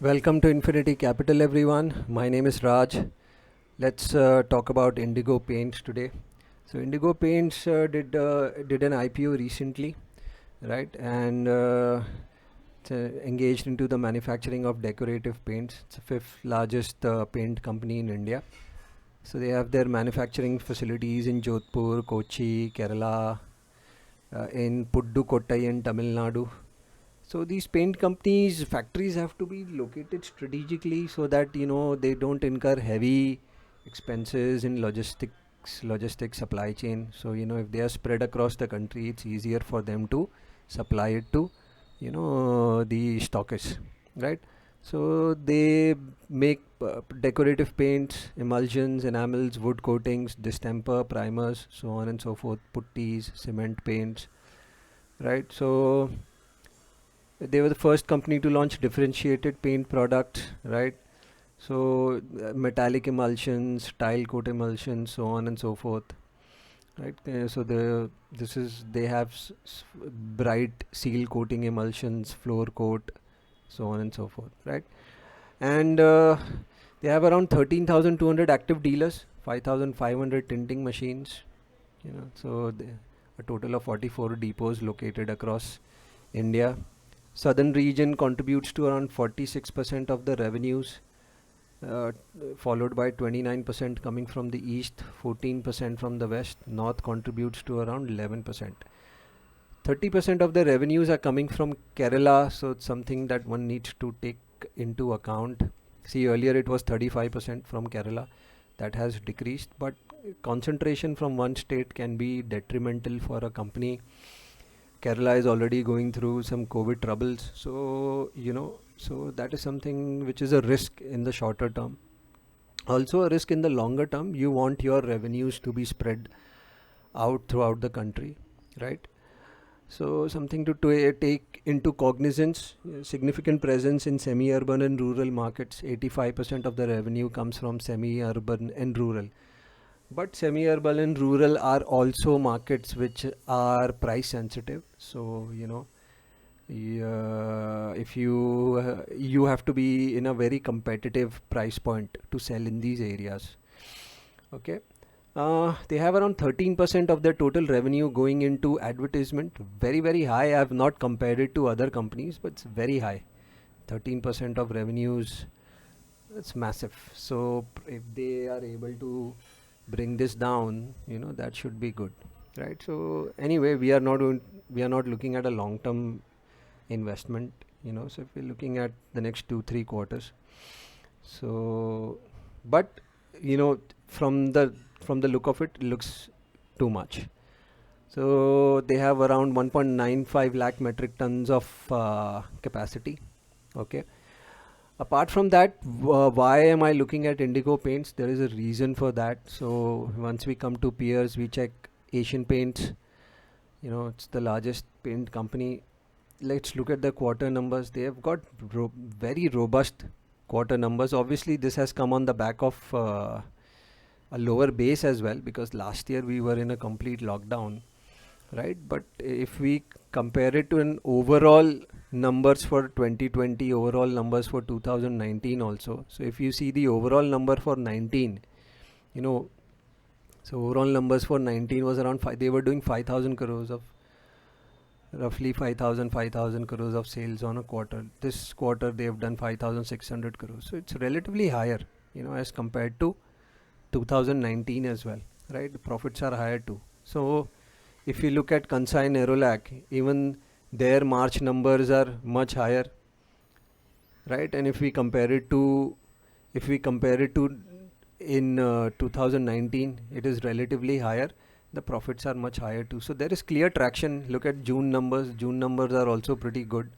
Welcome to Infinity Capital, everyone. My name is Raj. Let's talk about Indigo Paints today. So, Indigo Paints did an IPO recently, right? And it's, engaged into the manufacturing of decorative paints. It's the fifth largest paint company in India. So, they have their manufacturing facilities in Jodhpur, Kochi, Kerala, in Puddukottai in Tamil Nadu. So these paint companies factories have to be located strategically so that they don't incur heavy expenses in logistics supply chain. So if they are spread across the country, it's easier for them to supply it to the stockists, right? So they make decorative paints, emulsions, enamels, wood coatings, distemper, primers, so on and so forth, putties, cement paints, right? So they were the first company to launch differentiated paint products, right? So metallic emulsions, tile coat emulsions, so on and so forth, right? So they have bright seal coating emulsions, floor coat, so on and so forth, right? And they have around 13,200 active dealers, 5,500 tinting machines, so a total of 44 depots located across India. Southern region contributes to around 46% of the revenues, uh, followed by 29% coming from the east, 14% from the west. North contributes to around 11%. 30% of the revenues are coming from Kerala, so it's something that one needs to take into account. See, earlier it was 35% from Kerala, that has decreased, but concentration from one state can be detrimental for a company. Kerala is already going through some COVID troubles. So that is something which is a risk in the shorter term. Also, a risk in the longer term. You want your revenues to be spread out throughout the country, right? So, something to take into cognizance. Significant presence in semi urban and rural markets. 85% of the revenue comes from semi urban and rural. But semi-urban and rural are also markets which are price sensitive. So if you have to be in a very competitive price point to sell in these areas. Okay. They have around 13% of their total revenue going into advertisement. Very, very high. I have not compared it to other companies, but it's very high. 13% of revenues, that's massive. So if they are able to bring this down, that should be good, right? So anyway, we are not looking at a long term investment, so if we're looking at the next 2 3 quarters. So but you know from the look of it, it looks too much. So they have around 1.95 lakh metric tons of capacity. Okay. Apart from that, why am I looking at Indigo Paints? There is a reason for that. So once we come to peers, we check Asian Paints. It's the largest paint company. Let's look at the quarter numbers. They have got very robust quarter numbers. Obviously, this has come on the back of a lower base as well, because last year we were in a complete lockdown, right? But if we compare it to an overall numbers for 2020, overall numbers for 2019 also. So if you see the overall number for 19, you know, so overall numbers for 19 was around they were doing 5,000 crores of roughly 5,000 crores of sales on a quarter. This quarter they have done 5,600 crores. So it's relatively higher, as compared to 2019 as well, right? The profits are higher too. So if you look at Kansai Nerolac, even their March numbers are much higher, right? And if we compare it to in 2019, it is relatively higher. The profits are much higher too. So there is clear traction. Look at June numbers. June numbers are also pretty good.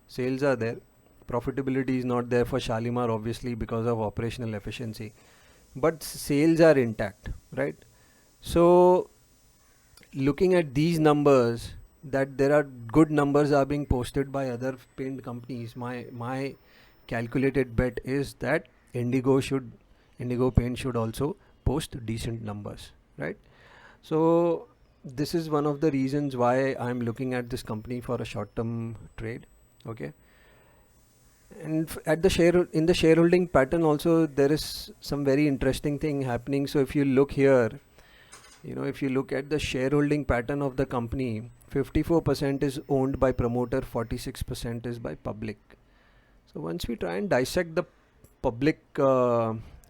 Sales are there. Profitability is not there for Shalimar, obviously, because of operational efficiency. But sales are intact, right? So looking at these numbers, that there are good numbers are being posted by other paint companies, my calculated bet is that Indigo Paint should also post decent numbers, right? So this is one of the reasons why I'm looking at this company for a short term trade. Okay. And at the in the shareholding pattern also, there is some very interesting thing happening. So if you look here, if you look at the shareholding pattern of the company, 54% is owned by promoter, 46% is by public. So once we try and dissect the public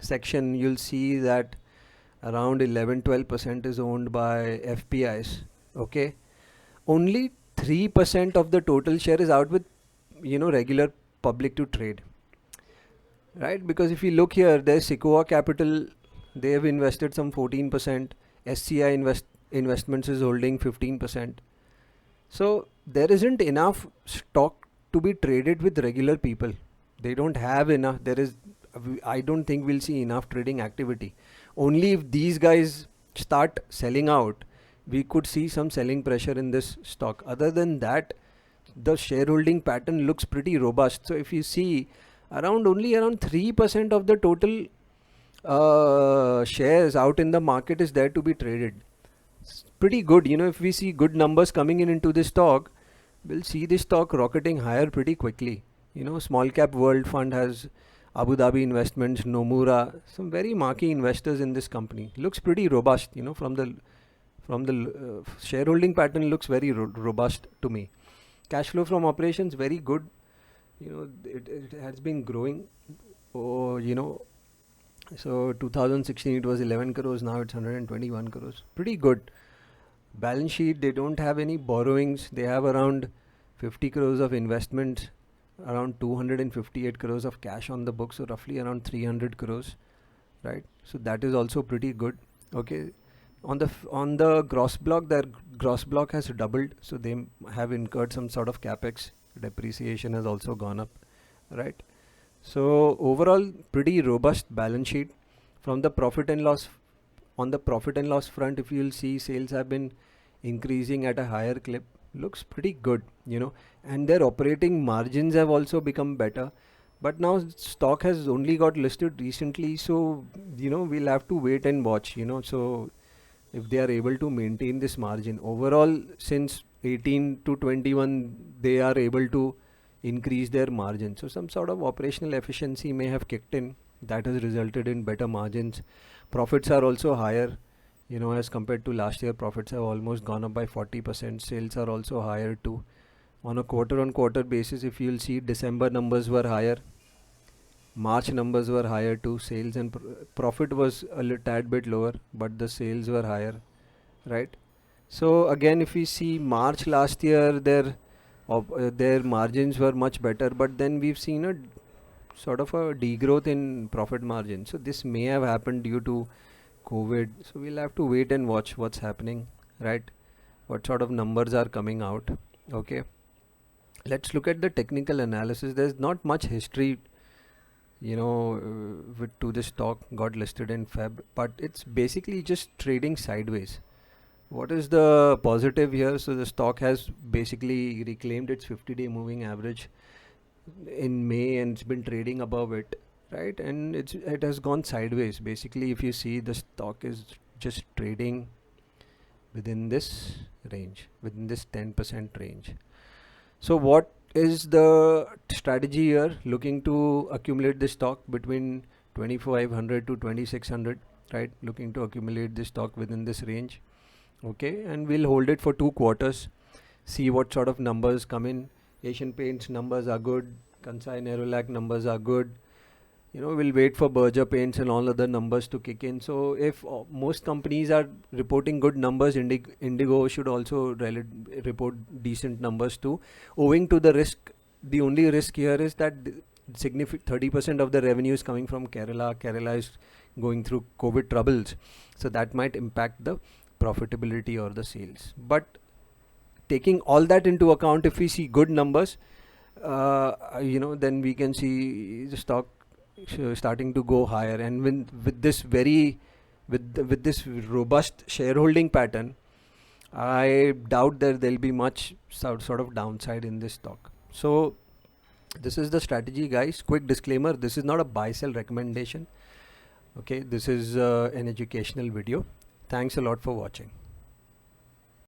section, you'll see that around 11-12% is owned by FPIs. Okay, only 3% of the total share is out with regular public to trade, right? Because if you look here, there's Sequoia Capital, they have invested some 14%. SCI Investments is holding 15%. So there isn't enough stock to be traded with regular people. They don't have enough. I don't think we'll see enough trading activity. Only if these guys start selling out, we could see some selling pressure in this stock. Other than that, the shareholding pattern looks pretty robust. So if you see, only around 3% of the total shares out in the market is there to be traded. It's pretty good. If we see good numbers coming into this stock, we'll see this stock rocketing higher pretty quickly. Small Cap World Fund has Abu Dhabi Investments, Nomura, some very marquee investors in this company. Looks pretty robust. From the shareholding pattern, looks very robust to me. Cash flow from operations very good. It has been growing. So 2016 it was 11 crores, now it's 121 crores. Pretty good. Balance sheet, they don't have any borrowings. They have around 50 crores of investments, around 258 crores of cash on the books, so roughly around 300 crores, right? So that is also pretty good. Okay. On the gross block, their gross block has doubled, so they have incurred some sort of capex. Depreciation has also gone up, right? So overall, pretty robust balance sheet. From the profit and loss, on the profit and loss front, if you'll see, sales have been increasing at a higher clip. Looks pretty good, and their operating margins have also become better. But now stock has only got listed recently, so we'll have to wait and watch. So if they are able to maintain this margin overall, since 18 to 21, they are able to increase their margin. So some sort of operational efficiency may have kicked in, that has resulted in better margins. Profits are also higher, as compared to last year. Profits have almost gone up by 40%. Sales are also higher too. On a quarter-on-quarter basis, if you'll see, December numbers were higher, March numbers were higher too. Sales and profit was a tad bit lower, but the sales were higher, right? So again, if we see March last year, their margins were much better, but then we've seen a sort of a degrowth in profit margin. So this may have happened due to COVID. So we'll have to wait and watch what's happening, right? What sort of numbers are coming out. Okay. Let's look at the technical analysis. There's not much history, to this stock. Got listed in Feb, but it's basically just trading sideways. What is the positive here? So the stock has basically reclaimed its 50-day moving average in May, and it's been trading above it, right? And it has gone sideways. Basically, if you see, the stock is just trading within this range, within this 10% range. So what is the strategy here? Looking to accumulate this stock between 2500 to 2600, right? Looking to accumulate this stock within this range. Okay, and we'll hold it for 2 quarters, see what sort of numbers come in. Asian Paints numbers are good, Kansai Nerolac numbers are good. We'll wait for Berger Paints and all other numbers to kick in. So if most companies are reporting good numbers, Indigo should also report decent numbers too. Owing to the risk, the only risk here is that significant 30% of the revenue is coming from Kerala. Kerala is going through COVID troubles, so that might impact the profitability or the sales. But taking all that into account, if we see good numbers, then we can see the stock starting to go higher. And with this robust shareholding pattern, I doubt that there'll be much sort of downside in this stock. So this is the strategy, guys. Quick disclaimer, this is not a buy sell recommendation. Okay, this is an educational video. Thanks a lot for watching.